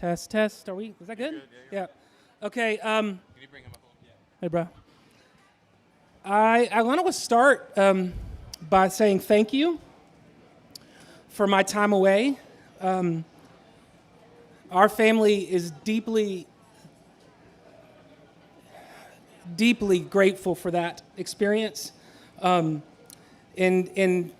Test. Are we? Is that good? Yeah. Okay. Can you bring him up? Hey, bro. I want to start by saying thank you for my time away. Our family is deeply grateful for that experience. And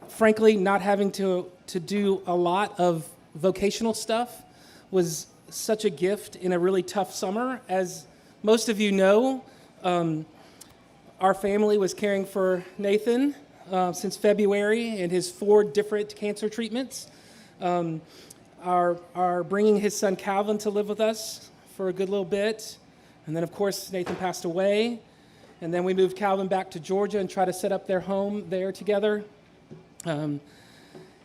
frankly, not having to do a lot of vocational stuff was such a gift in a really tough summer. As most of you know, our family was caring for Nathan since February and his 4 different cancer treatments. Are bringing his son Calvin to live with us for a good little bit. And then, of course, Nathan passed away. And then we moved Calvin back to Georgia and tried to set up their home there together.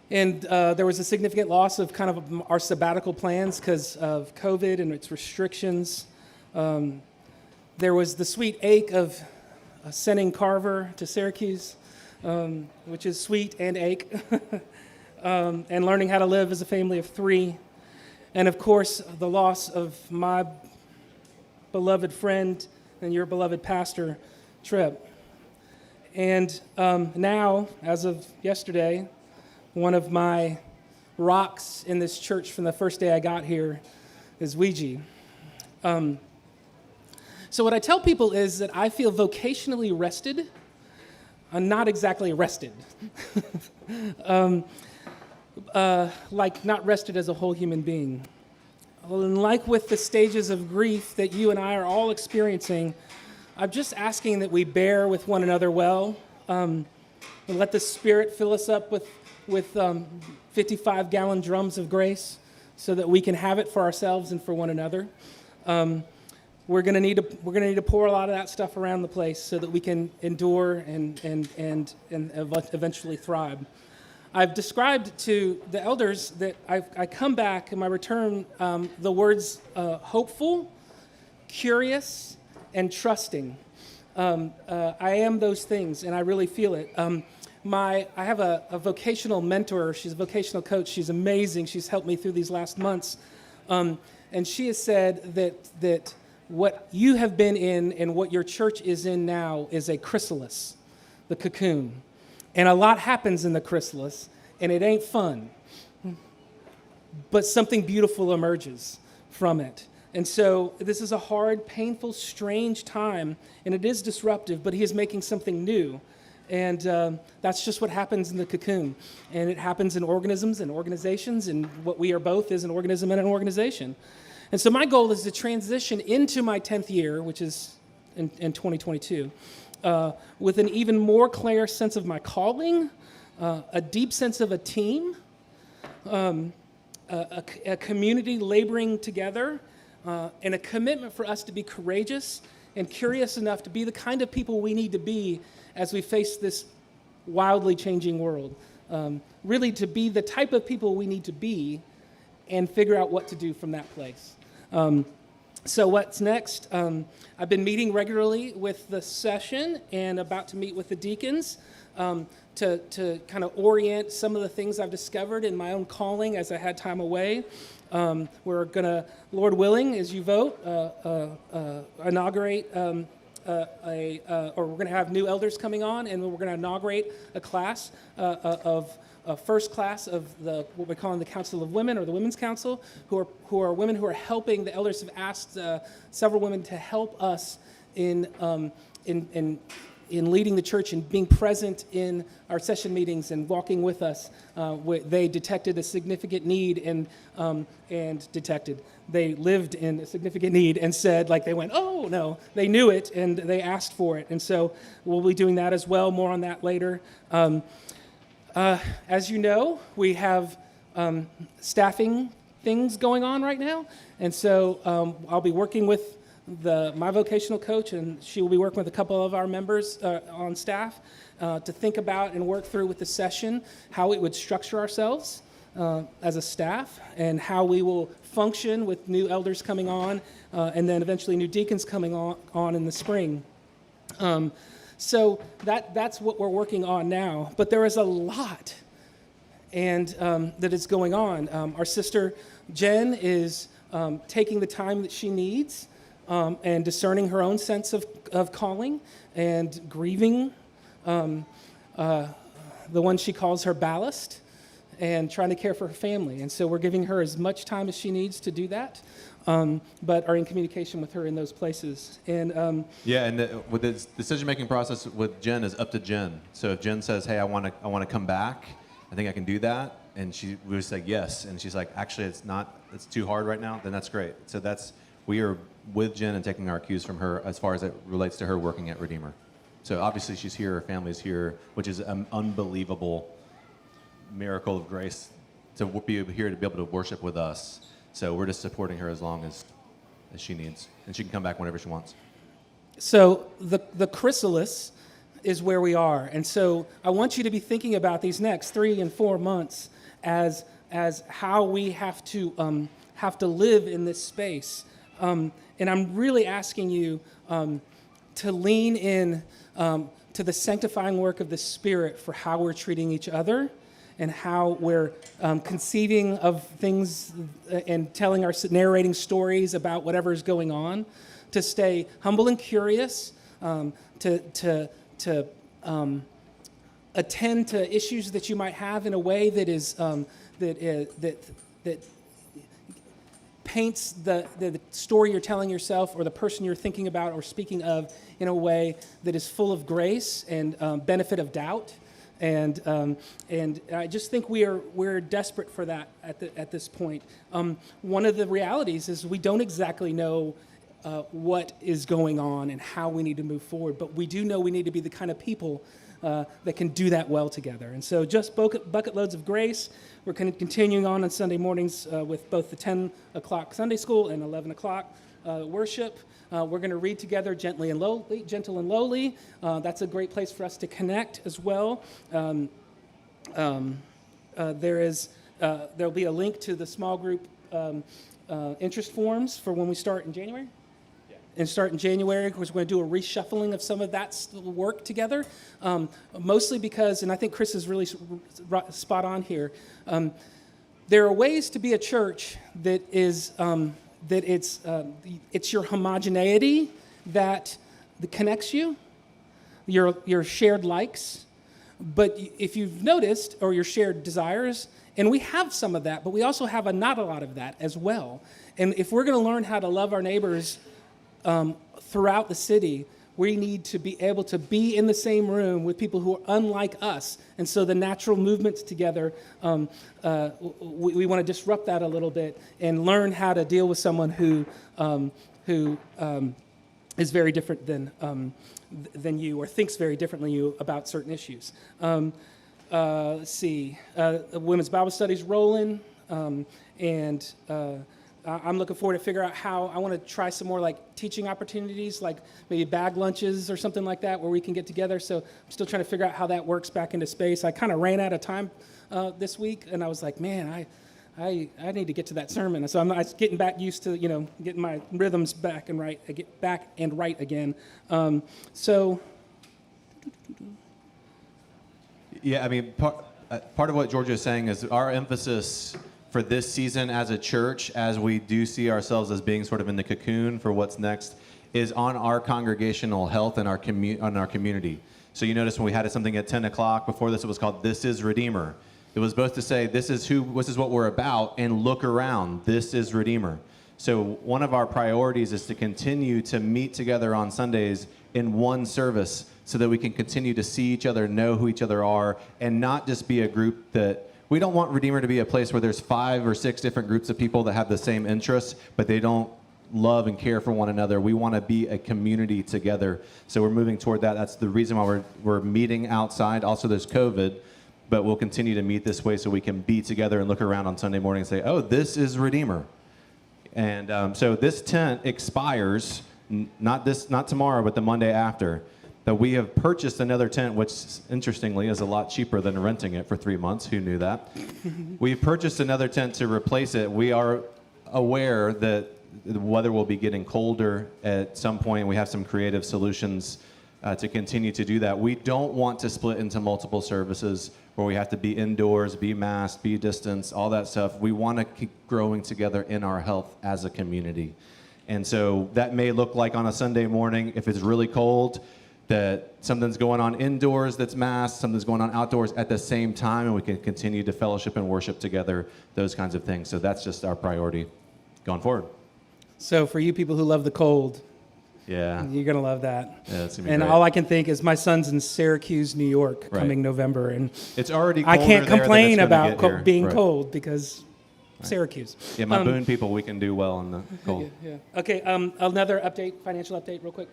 And there was a significant loss of kind of our sabbatical plans because of COVID and its restrictions. There was the sweet ache of sending Carver to Syracuse, which is sweet and ache, and learning how to live as a family of 3. And of course, the loss of my beloved friend and your beloved pastor, Tripp. And now, as of yesterday, one of my rocks in this church from the first day I got here is Ouija. So what I tell people is that I feel vocationally rested. I'm not exactly rested. Like not rested as a whole human being. And like with the stages of grief that you and I are all experiencing, I'm just asking that we bear with one another well, and let the Spirit fill us up with 55-gallon drums of grace so that we can have it for ourselves and for one another. We're going to need to pour a lot of that stuff around the place so that we can endure and eventually thrive. I've described to the elders that I come back in my return the words hopeful, curious, and trusting. I am those things, and I really feel it. I have a vocational mentor. She's a vocational coach. She's amazing. She's helped me through these last months. And she has said that what you have been in and what your church is in now is a chrysalis, the cocoon. And a lot happens in the chrysalis, and it ain't fun. But something beautiful emerges from it. And so this is a hard, painful, strange time, and it is disruptive, but he is making something new. And that's just what happens in the cocoon. And it happens in organisms and organizations, and what we are both is an organism and an organization. And so my goal is to transition into my 10th year, which is in 2022, with an even more clear sense of my calling, a deep sense of a team, a community laboring together, and a commitment for us to be courageous and curious enough to be the kind of people we need to be as we face this wildly changing world. Really to be the type of people we need to be and figure out what to do from that place. So what's next? I've been meeting regularly with the session and about to meet with the deacons to kind of orient some of the things I've discovered in my own calling as I had time away. We're going to, Lord willing, as you vote, inaugurate or we're going to have new elders coming on, and we're going to inaugurate a class of a first class of what we're calling the Council of Women, or the Women's Council, who are women who are helping. The elders have asked several women to help us in leading the church and being present in our session meetings and walking with us. They detected a significant need they lived in a significant need and said, like, they went, oh no, they knew it and they asked for it. And so we'll be doing that as well. More on that later. As you know, we have staffing things going on right now, and so I'll be working with my vocational coach, and she will be working with a couple of our members on staff to think about and work through with the session how we would structure ourselves as a staff and how we will function with new elders coming on and then eventually new deacons coming on in the spring. So that's what we're working on now. But there is a lot and that is going on. Our sister Jen is taking the time that she needs and discerning her own sense of calling and grieving the one she calls her ballast and trying to care for her family. And so we're giving her as much time as she needs to do that, but are in communication with her in those places. And with the decision-making process with Jen is up to Jen. So if Jen says, hey, I want to come back, I think I can do that, and we would say yes, and she's like, actually, it's too hard right now, then that's great. So we are with Jen and taking our cues from her as far as it relates to her working at Redeemer. So obviously she's here, her family's here, which is an unbelievable miracle of grace to be here to be able to worship with us. So we're just supporting her as long as she needs, and she can come back whenever she wants. So the chrysalis is where we are, and so I want you to be thinking about these next 3 and 4 months as how we have to live in this space, and I'm really asking you to lean in to the sanctifying work of the Spirit for how we're treating each other and how we're conceiving of things and narrating stories about whatever is going on, to stay humble and curious, to attend to issues that you might have in a way that is that paints the story you're telling yourself or the person you're thinking about or speaking of in a way that is full of grace and benefit of doubt. And I just think we're desperate for that at this point. One of the realities is we don't exactly know what is going on and how we need to move forward, but we do know we need to be the kind of people that can do that well together. And so just bucket loads of grace. We're continuing on Sunday mornings with both the 10 o'clock Sunday school and 11 o'clock worship. We're going to read together Gentle and Lowly. That's a great place for us to connect as well. There'll be a link to the small group interest forms for when we start in January. And start in January, because we're going to do a reshuffling of some of that work together, mostly because, and I think Chris is really spot on here, there are ways to be a church that is it's your homogeneity that connects you, your shared likes, but if you've noticed, or your shared desires, and we have some of that, but we also have not a lot of that as well. And if we're going to learn how to love our neighbors throughout the city, we need to be able to be in the same room with people who are unlike us. And so the natural movements together, we want to disrupt that a little bit and learn how to deal with someone who is very different than you, or thinks very differently than you about certain issues. Let's see. Women's Bible Studies rolling, and I'm looking forward to figure out how I want to try some more like teaching opportunities, like maybe bag lunches or something like that, where we can get together. So I'm still trying to figure out how that works back into space. I kind of ran out of time this week, and I was like, man, I need to get to that sermon. So I'm getting back used to getting my rhythms back and right again. Yeah, I mean, part of what Georgia is saying is our emphasis for this season as a church, as we do see ourselves as being sort of in the cocoon for what's next, is on our congregational health and our community. So you notice when we had something at 10 o'clock, before this it was called This is Redeemer. It was both to say, this is what we're about, and look around, this is Redeemer. So one of our priorities is to continue to meet together on Sundays in one service so that we can continue to see each other, know who each other are, and not just be a group that, we don't want Redeemer to be a place where there's 5 or 6 different groups of people that have the same interests, but they don't love and care for one another. We want to be a community together. So we're moving toward that. That's the reason why we're meeting outside. Also, there's COVID, but we'll continue to meet this way so we can be together and look around on Sunday morning and say, oh, this is Redeemer. And so this tent expires, not tomorrow, but the Monday after. That we have purchased another tent, which interestingly is a lot cheaper than renting it for 3 months. Who knew that? We've purchased another tent to replace it. We are aware that the weather will be getting colder at some point. We have some creative solutions to continue to do that. We don't want to split into multiple services. where we have to be indoors, be masked, be distanced, all that stuff. We want to keep growing together in our health as a community. And so that may look like on a Sunday morning, if it's really cold, that something's going on indoors that's masked, something's going on outdoors at the same time, and we can continue to fellowship and worship together, those kinds of things. So that's just our priority going forward. So for you people who love the cold, Yeah. you're going to love that. Yeah, it's gonna be And great. all I can think is my son's in Syracuse, New York, Right. coming November, and It's already I colder can't there than complain it's gonna about get here. being Right. cold because Syracuse. Yeah, my Boone people, we can do well in the cold. Yeah. Okay, another update, financial update real quick.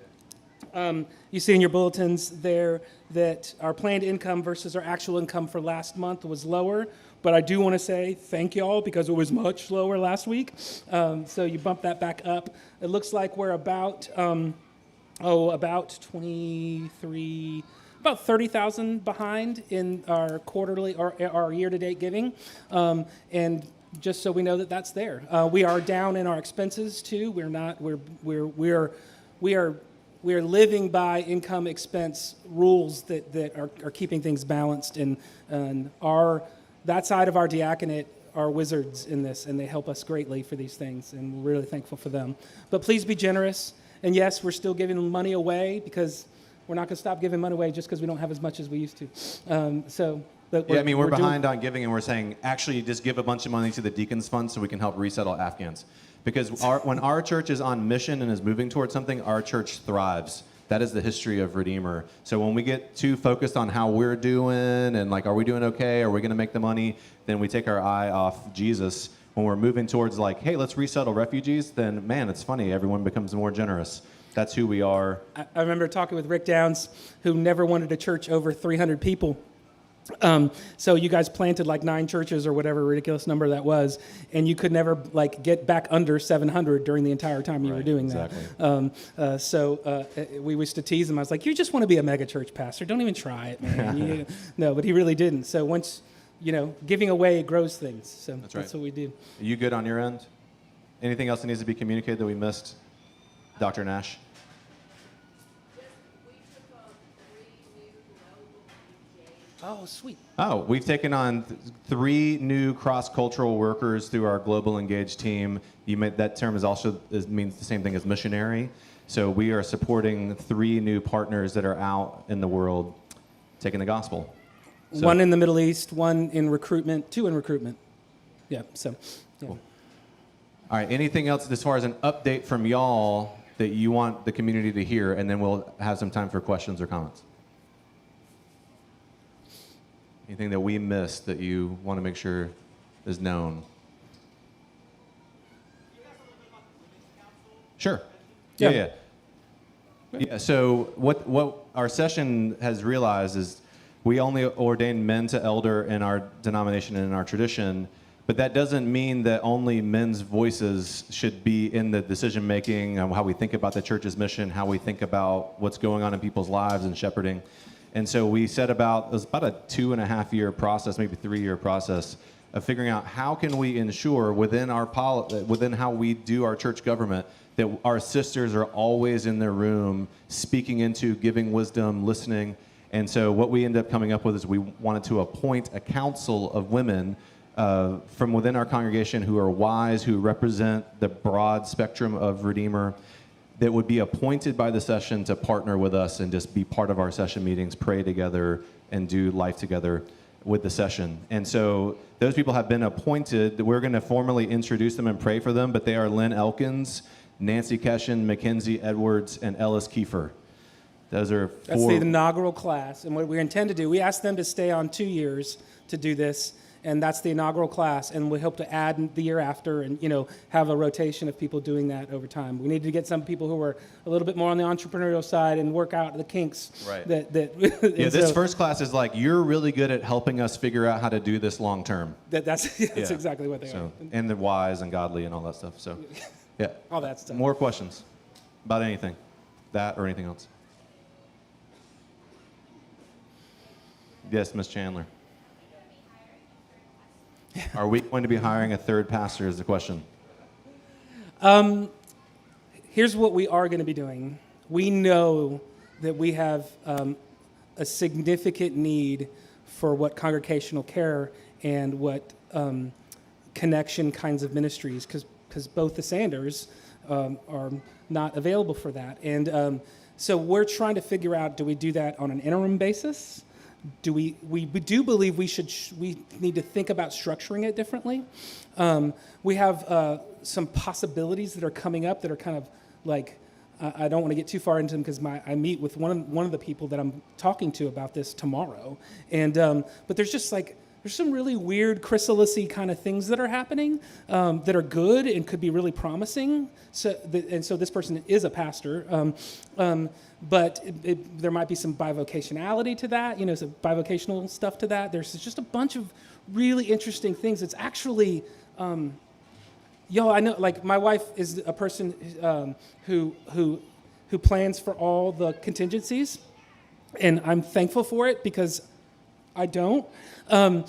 You see in your bulletins there that our planned income versus our actual income for last month was lower, but I do want to say thank you all because it was much lower last week. So you bump that back up. It looks like we're about 30,000 behind in our quarterly or our year-to-date giving, and just so we know that that's there. We are down in our expenses too. We are living by income expense rules that are keeping things balanced, and that side of our diaconate are wizards in this, and they help us greatly for these things, and we're really thankful for them. But please be generous, and yes, we're still giving money away because we're not going to stop giving money away just because we don't have as much as we used to. But Yeah, I mean, we're doing- behind on giving, and we're saying, actually, just give a bunch of money to the Deacons Fund so we can help resettle Afghans. Because when our church is on mission and is moving towards something, our church thrives. That is the history of Redeemer. So when we get too focused on how we're doing and like, are we doing okay? Are we going to make the money? Then we take our eye off Jesus. When we're moving towards like, hey, let's resettle refugees, then man, it's funny. Everyone becomes more generous. That's who we are. I remember talking with Rick Downs, who never wanted a church over 300 people. So you guys planted like 9 churches or whatever ridiculous number that was, and you could never like get back under 700 during the entire time you were doing that. Exactly. We used to tease him. I was like, "You just want to be a mega church pastor? Don't even try it, man." No, but he really didn't. So once, giving away grows things. So that's what we do. Are you good on your end? Anything else that needs to be communicated that we missed, Dr. Nash? Oh, sweet. Oh, we've taken on 3 new cross-cultural workers through our Global Engage team. That term means the same thing as missionary. So we are supporting 3 new partners that are out in the world taking the gospel. So, 1 in the Middle East, 1 in recruitment, 2 in recruitment. Yeah, so. Yeah. Cool. All right, anything else as far as an update from y'all that you want the community to hear, and then we'll have some time for questions or comments? Anything that we missed that you want to make sure is known? Sure. Yeah. So what our session has realized is we only ordain men to elder in our denomination and in our tradition, but that doesn't mean that only men's voices should be in the decision making, how we think about the church's mission, how we think about what's going on in people's lives and shepherding. And so we set about, it was about a 2.5-year process, maybe 3-year process of figuring out how can we ensure within how we do our church government that our sisters are always in their room, speaking into, giving wisdom, listening. And so what we ended up coming up with is we wanted to appoint a council of women from within our congregation who are wise, who represent the broad spectrum of Redeemer, that would be appointed by the session to partner with us and just be part of our session meetings, pray together, and do life together with the session. And so those people have been appointed. We're going to formally introduce them and pray for them, but they are Lynn Elkins, Nancy Keshen, Mackenzie Edwards, and Ellis Kiefer. Those are 4. That's the inaugural class. And what we intend to do, we asked them to stay on 2 years to do this, and that's the inaugural class. And we hope to add the year after and, have a rotation of people doing that over time. We need to get some people who are a little bit more on the entrepreneurial side and work out the kinks. Right. This first class is like, you're really good at helping us figure out how to do this long term. That's exactly what they are. And the wise and godly and all that stuff. So, yeah. All that stuff. More questions about anything, that or anything else? Yes, Ms. Chandler. Are we going to be hiring a 3rd pastor is the question. Here's what we are going to be doing. We know that we have a significant need for what congregational care and what connection kinds of ministries, because both the Sanders are not available for that. And so we're trying to figure out, do we do that on an interim basis? Do we do believe we need to think about structuring it differently. We have some possibilities that are coming up that are kind of like, I don't want to get too far into them because I meet with one of the people that I'm talking to about this tomorrow. And but there's just like, there's some really weird chrysalis-y kind of things that are happening that are good and could be really promising. So this person is a pastor, but there might be some bivocationality to that, some bivocational stuff to that. There's just a bunch of really interesting things. It's actually, I know, like my wife is a person who plans for all the contingencies, and I'm thankful for it because I don't. And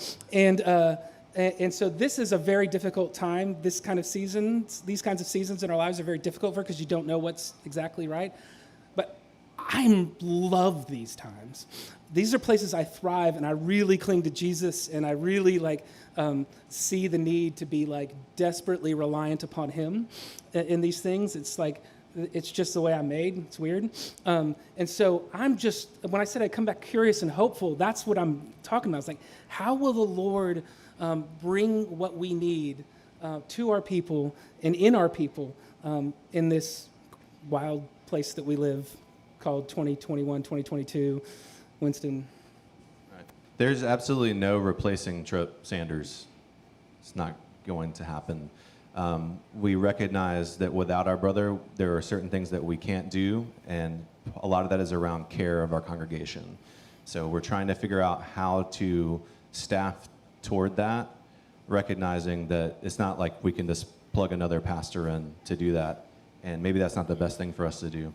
so this is a very difficult time. These kinds of seasons in our lives are very difficult for because you don't know what's exactly right. But I love these times. These are places I thrive, and I really cling to Jesus, and I really see the need to be desperately reliant upon Him in these things. It's just the way I'm made. It's weird. And so when I said I come back curious and hopeful, that's what I'm talking about. It's like, how will the Lord bring what we need to our people and in our people in this wild place that we live called 2021, 2022, Winston? Right. There's absolutely no replacing Trip Sanders. It's not going to happen. We recognize that without our brother, there are certain things that we can't do, and a lot of that is around care of our congregation. So we're trying to figure out how to staff toward that, recognizing that it's not like we can just plug another pastor in to do that, and maybe that's not the best thing for us to do.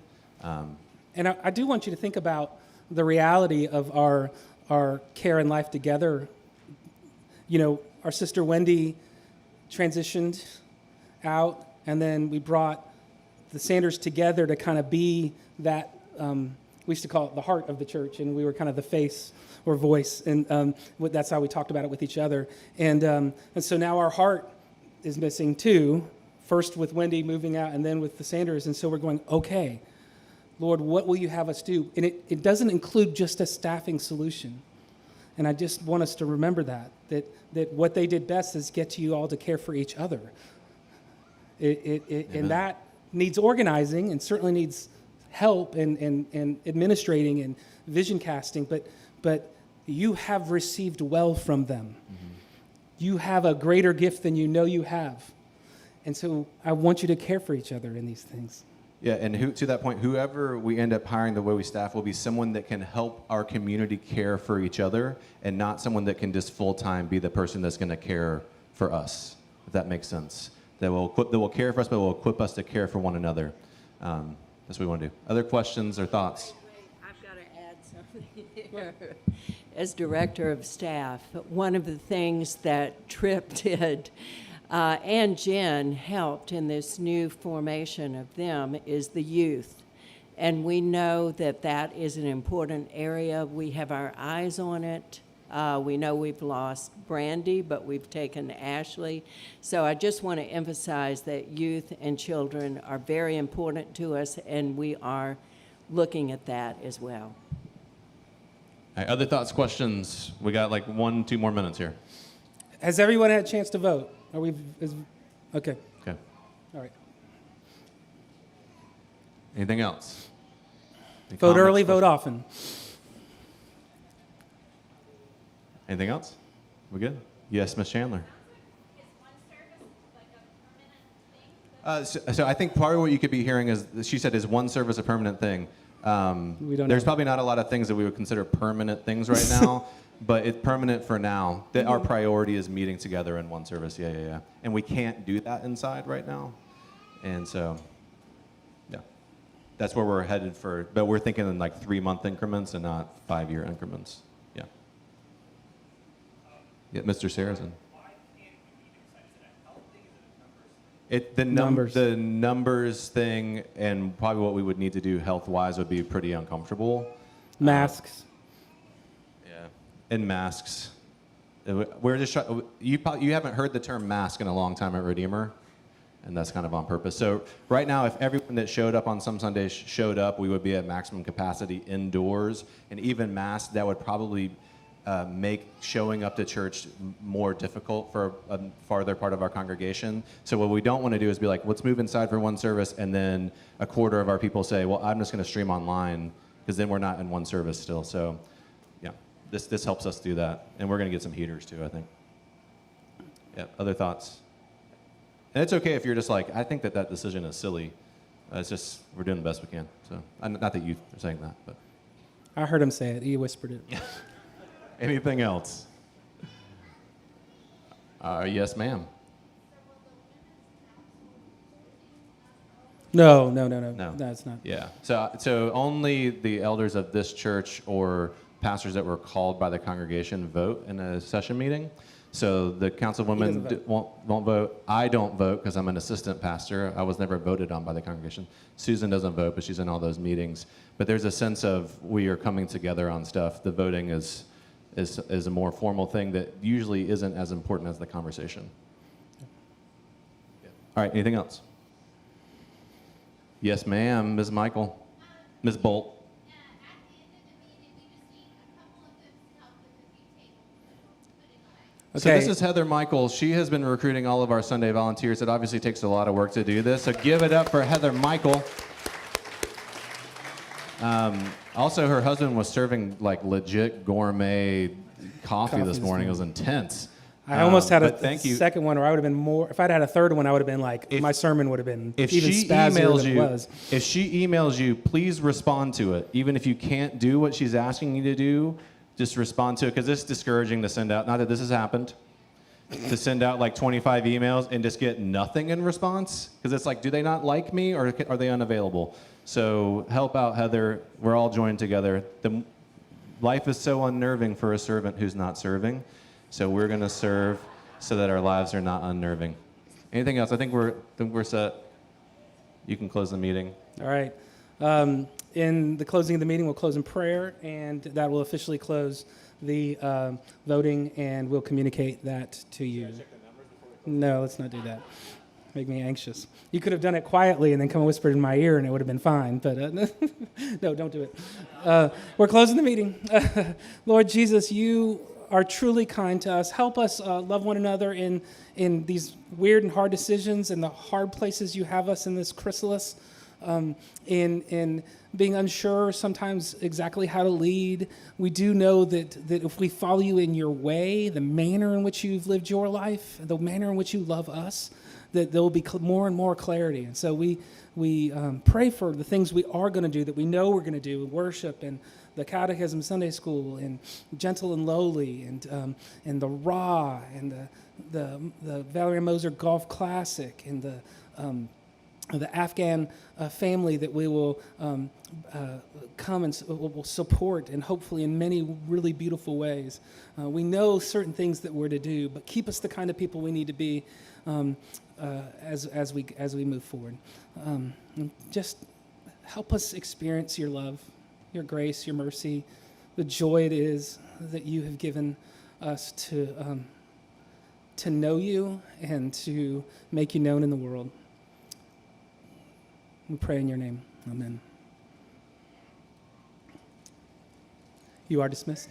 And I do want you to think about the reality of our care and life together. Our sister Wendy transitioned out, and then we brought the Sanders together to kind of be that, we used to call it the heart of the church, and we were kind of the face or voice, and that's how we talked about it with each other. And so now our heart is missing too, first with Wendy moving out and then with the Sanders, and so we're going, okay, Lord, what will you have us do? And it doesn't include just a staffing solution. And I just want us to remember that what they did best is get you all to care for each other. And that needs organizing and certainly needs help and administrating and vision casting, but you have received well from them. Mm-hmm. You have a greater gift than you know you have. And so I want you to care for each other in these things. Yeah, and to that point, whoever we end up hiring the way we staff will be someone that can help our community care for each other, and not someone that can just full-time be the person that's going to care for us, if that makes sense. That will care for us, but will equip us to care for one another. That's what we want to do. Other questions or thoughts? I've got to add something here. As director of staff, one of the things that Tripp did and Jen helped in this new formation of them is the youth. And we know that is an important area. We have our eyes on it. We know we've lost Brandy, but we've taken Ashley. So I just want to emphasize that youth and children are very important to us, and we are looking at that as well. All right, other thoughts, questions? We got 1-2 more minutes here. Has everyone had a chance to vote? Okay. Okay. All right. Anything else? Any Vote comments, early, vote questions? often. Anything else? We good? Yes, Ms. Chandler. Is one service like a permanent thing? So I think part of what you could be hearing is, she said, is one service a permanent thing? There's probably not a lot of things that we would consider permanent things right now, but it's permanent for now. Our priority is meeting together in one service. Yeah. And we can't do that inside right now. And so, yeah, that's where we're headed for. But we're thinking in 3-month increments and not 5-year increments. Yeah. Yeah, Mr. Saracen. The numbers thing, and probably what we would need to do health-wise would be pretty uncomfortable. Masks. Yeah, in masks. We're just you haven't heard the term mask in a long time at Redeemer, and that's kind of on purpose. So right now, if everyone that showed up on some Sundays showed up, we would be at maximum capacity indoors, and even masked, that would probably make showing up to church more difficult for a farther part of our congregation. So what we don't want to do is be like, let's move inside for one service, and then a quarter of our people say, well, I'm just going to stream online, because then we're not in one service still. So yeah, this helps us do that. And we're going to get some heaters too, I think. Yeah, other thoughts? And it's okay if you're just like, I think that decision is silly. It's just, we're doing the best we can. So not that you are saying that, but. I heard him say it. He whispered it. Anything else? Yes, ma'am. No, No. that's not. Yeah. So only the elders of this church or pastors that were called by the congregation vote in a session meeting. So the councilwoman won't vote. I don't vote because I'm an assistant pastor. I was never voted on by the congregation. Susan doesn't vote, but she's in all those meetings. But there's a sense of we are coming together on stuff. The voting is a more formal thing that usually isn't as important as the conversation. Yeah. All right, anything else? Yes, ma'am, Ms. Michael. Ms. Bolt. At the end of the meeting, we just need a couple of them to help with a few tables. So Okay. this is Heather Michael. She has been recruiting all of our Sunday volunteers. It obviously takes a lot of work to do this, so give it up for Heather Michael. Also, her husband was serving like legit gourmet coffee this morning. It was intense. I almost had but a thank you. second one, or I would have been more. If I'd had a third one, I would have been like, my sermon would have been If even she spazzier emails than it you, was. if she emails you, please respond to it. Even if you can't do what she's asking you to do, just respond to it, because it's discouraging to send out. Not that this has happened. To send out like 25 emails and just get nothing in response, because it's like, do they not like me, or are they unavailable? So help out Heather. We're all joined together. Life is so unnerving for a servant who's not serving, so we're going to serve so that our lives are not unnerving. Anything else? I think we're set. You can close the meeting. All right. In the closing of the meeting, we'll close in prayer, and that will officially close the voting, and we'll communicate that to you. No, let's not do that. Make me anxious. You could have done it quietly and then come and whispered in my ear, and it would have been fine. But no, don't do it. We're closing the meeting. Lord Jesus, you are truly kind to us. Help us love one another in these weird and hard decisions and the hard places you have us in this chrysalis. In being unsure sometimes exactly how to lead. We do know that if we follow you in your way, the manner in which you've lived your life, the manner in which you love us, that there will be more and more clarity. And so we pray for the things we are going to do, that we know we're going to do, worship and the Catechism Sunday School and Gentle and Lowly and the Raw and the Valerie Moser Golf Classic and the Afghan family that we will come and will support, and hopefully in many really beautiful ways. We know certain things that we're to do, but keep us the kind of people we need to be as we move forward. Just help us experience your love, your grace, your mercy, the joy it is that you have given us to know you and to make you known in the world. We pray in your name. Amen. You are dismissed.